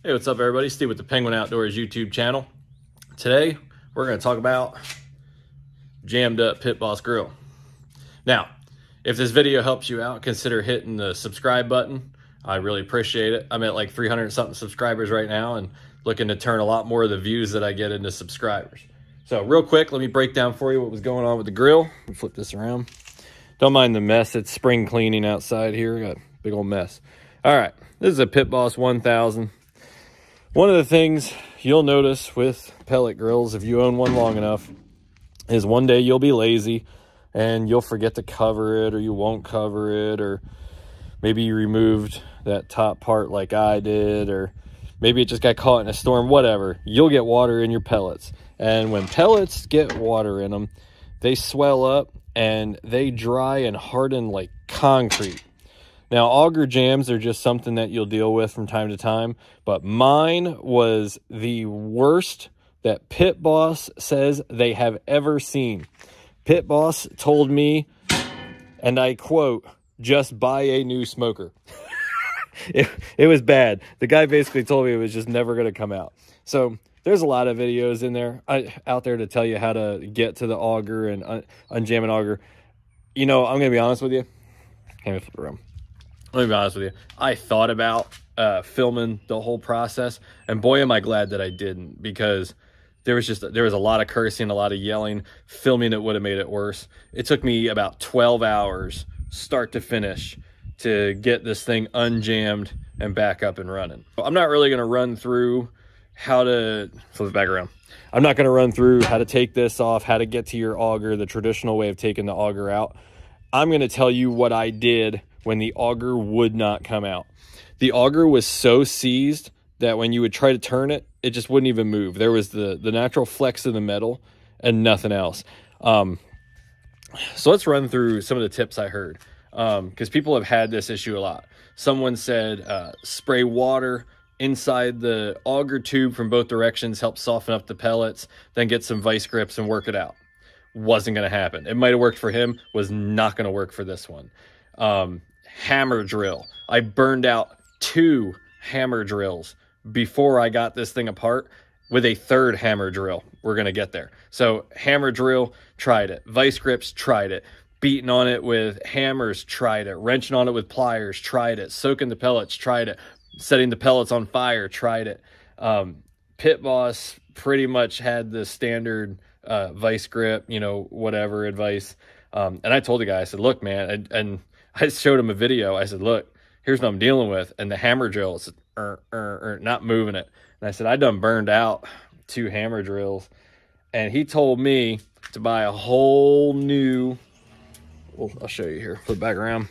Hey, what's up everybody? Steve with the Penguin Outdoors YouTube channel. Today, we're going to talk about jammed up Pit Boss grill. Now, if this video helps you out, consider hitting the subscribe button. I really appreciate it. I'm at like 300 something subscribers right now and looking to turn a lot more of the views that I get into subscribers. So real quick, let me break down for you what was going on with the grill. Flip this around. Don't mind the mess. It's spring cleaning outside here. Got a big old mess. All right, this is a Pit Boss 1000. One of the things you'll notice with pellet grills, if you own one long enough, is one day you'll be lazy and you'll forget to cover it, or you won't cover it, or maybe you removed that top part like I did, or maybe it just got caught in a storm, whatever. You'll get water in your pellets. And when pellets get water in them, they swell up and they dry and harden like concrete. Now, auger jams are just something that you'll deal with from time to time, but mine was the worst that Pit Boss says they have ever seen. Pit Boss told me, and I quote, "Just buy a new smoker." It was bad. The guy basically told me it was just never going to come out. So there's a lot of videos in there out there to tell you how to get to the auger and unjam an auger. You know, I'm going to be honest with you. Let me flip it around. Let me be honest with you. I thought about filming the whole process, and boy, am I glad that I didn't, because there was a lot of cursing, a lot of yelling. Filming it would have made it worse. It took me about 12 hours, start to finish, to get this thing unjammed and back up and running. I'm not really going to run through how to flip it back around. I'm not going to run through how to take this off, how to get to your auger, the traditional way of taking the auger out. I'm going to tell you what I did when the auger would not come out. The auger was so seized that when you would try to turn it, it just wouldn't even move. There was the natural flex of the metal and nothing else. So let's run through some of the tips I heard, because people have had this issue a lot. Someone said spray water inside the auger tube from both directions, help soften up the pellets, then get some vice grips and work it out. Wasn't going to happen. It might have worked for him, was not going to work for this one. Hammer drill. I burned out 2 hammer drills before I got this thing apart with a 3rd hammer drill. We're going to get there. So hammer drill, tried it. Vice grips, tried it. Beating on it with hammers, tried it. Wrenching on it with pliers, tried it. Soaking the pellets, tried it. Setting the pellets on fire, tried it. Pit Boss pretty much had the standard vice grip, you know, whatever advice. And I told the guy, I said, look, man, and I showed him a video. I said, look, here's what I'm dealing with. And the hammer drill is not moving it. And I said, I done burned out 2 hammer drills. And he told me to buy a whole new, well, I'll show you here. Flip back around.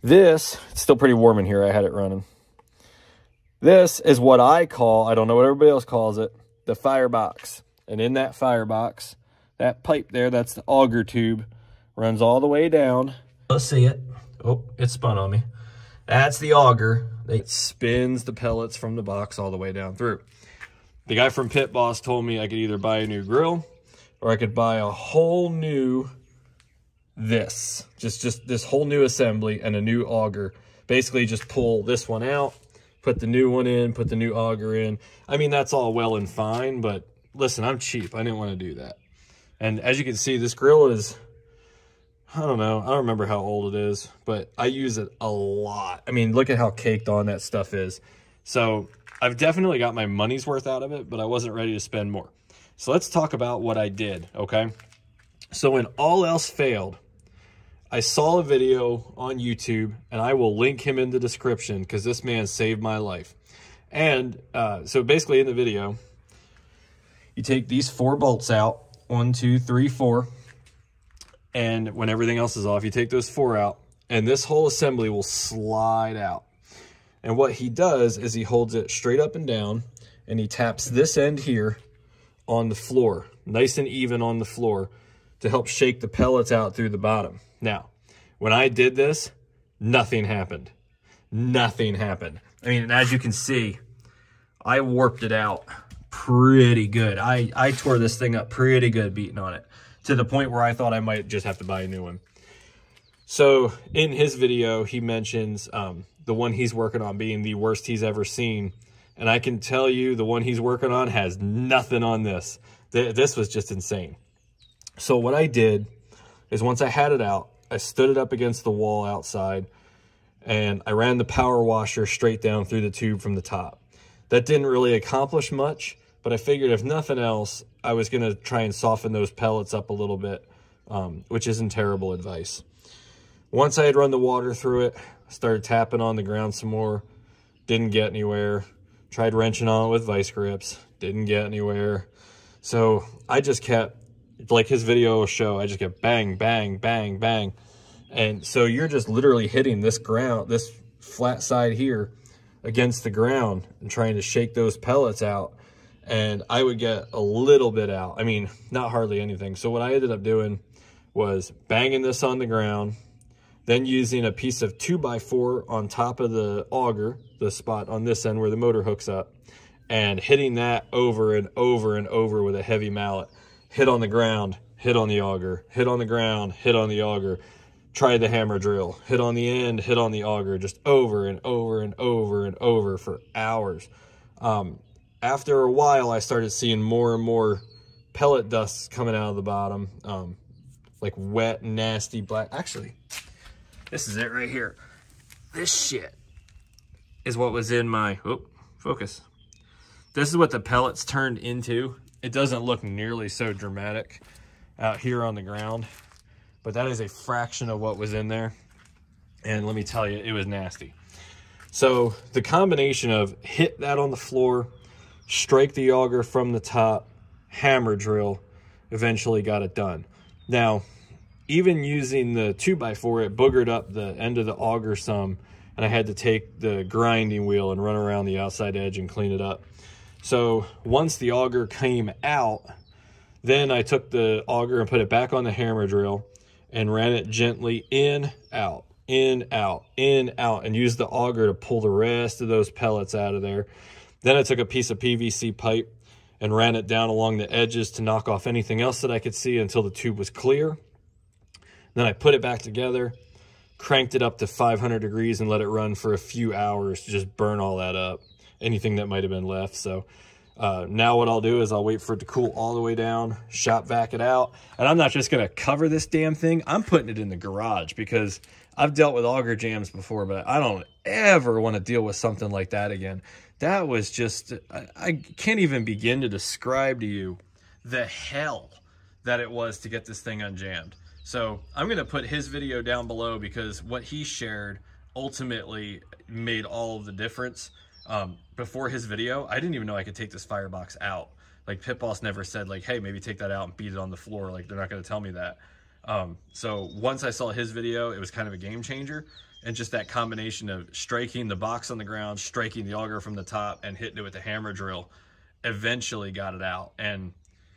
This, it's still pretty warm in here. I had it running. This is what I call, I don't know what everybody else calls it, the firebox. And in that firebox, that pipe there, that's the auger tube, runs all the way down. Let's see it. Oh, it spun on me. That's the auger. It spins the pellets from the box all the way down through. The guy from Pit Boss told me I could either buy a new grill or I could buy a whole new just this whole new assembly and a new auger. Basically just pull this one out, put the new one in, put the new auger in. I mean, that's all well and fine, but listen, I'm cheap. I didn't want to do that. And as you can see, this grill is, I don't know, I don't remember how old it is, but I use it a lot. I mean, look at how caked on that stuff is. So I've definitely got my money's worth out of it, but I wasn't ready to spend more. So let's talk about what I did, okay? So when all else failed, I saw a video on YouTube, and I will link him in the description because this man saved my life. And so basically in the video, you take these 4 bolts out, 1, 2, 3, 4. And when everything else is off, you take those 4 out, and this whole assembly will slide out. And what he does is he holds it straight up and down, and he taps this end here on the floor, nice and even on the floor, to help shake the pellets out through the bottom. Now, when I did this, nothing happened. Nothing happened. I mean, as you can see, I warped it out pretty good. I tore this thing up pretty good beating on it, to the point where I thought I might just have to buy a new one. So in his video, he mentions the one he's working on being the worst he's ever seen. And I can tell you the one he's working on has nothing on this. This was just insane. So what I did is once I had it out, I stood it up against the wall outside and I ran the power washer straight down through the tube from the top. That didn't really accomplish much, but I figured if nothing else, I was gonna try and soften those pellets up a little bit, which isn't terrible advice. Once I had run the water through it, I started tapping on the ground some more, didn't get anywhere. Tried wrenching on it with vice grips, didn't get anywhere. So I just kept, like his video will show, I just kept bang, bang, bang, bang. And so you're just literally hitting this ground, this flat side here against the ground and trying to shake those pellets out. And I would get a little bit out. I mean, not hardly anything. So what I ended up doing was banging this on the ground, then using a piece of 2x4 on top of the auger, the spot on this end where the motor hooks up, and hitting that over and over and over with a heavy mallet. Hit on the ground, hit on the auger, hit on the ground, hit on the auger. Try the hammer drill, hit on the end, hit on the auger, just over and over and over and over for hours. After a while, I started seeing more and more pellet dust coming out of the bottom, like wet, nasty, black. Actually, this is it right here. This shit is what was in my, focus. This is what the pellets turned into. It doesn't look nearly so dramatic out here on the ground, but that is a fraction of what was in there. And let me tell you, it was nasty. So the combination of hit that on the floor, strike the auger from the top, hammer drill, eventually got it done. Now, even using the 2x4, it boogered up the end of the auger some, and I had to take the grinding wheel and run around the outside edge and clean it up. So once the auger came out, then I took the auger and put it back on the hammer drill and ran it gently in, out, in, out, in, out, and used the auger to pull the rest of those pellets out of there. Then I took a piece of PVC pipe and ran it down along the edges to knock off anything else that I could see until the tube was clear. Then I put it back together, cranked it up to 500 degrees and let it run for a few hours to just burn all that up, anything that might have been left. So now what I'll do is I'll wait for it to cool all the way down, shop vac it out. And I'm not just going to cover this damn thing. I'm putting it in the garage because I've dealt with auger jams before, but I don't ever want to deal with something like that again. That was just, I can't even begin to describe to you the hell that it was to get this thing unjammed. So I'm going to put his video down below because what he shared ultimately made all of the difference. Before his video, I didn't even know I could take this firebox out. Like Pit Boss never said like, hey, maybe take that out and beat it on the floor. Like they're not going to tell me that. So once I saw his video, it was kind of a game changer. And just that combination of striking the box on the ground, striking the auger from the top, and hitting it with the hammer drill eventually got it out. And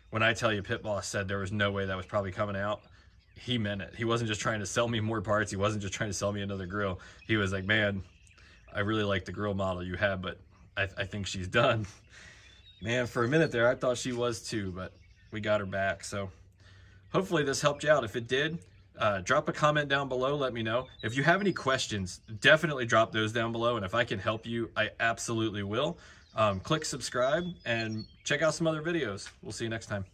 when I tell you Pit Boss said there was no way that was probably coming out, he meant it. He wasn't just trying to sell me more parts. He wasn't just trying to sell me another grill. He was like, man, I really like the grill model you have, but I think she's done. Man, for a minute there, I thought she was too, but we got her back. So hopefully this helped you out. If it did, drop a comment down below. Let me know. If you have any questions, definitely drop those down below. And if I can help you, I absolutely will. Click subscribe and check out some other videos. We'll see you next time.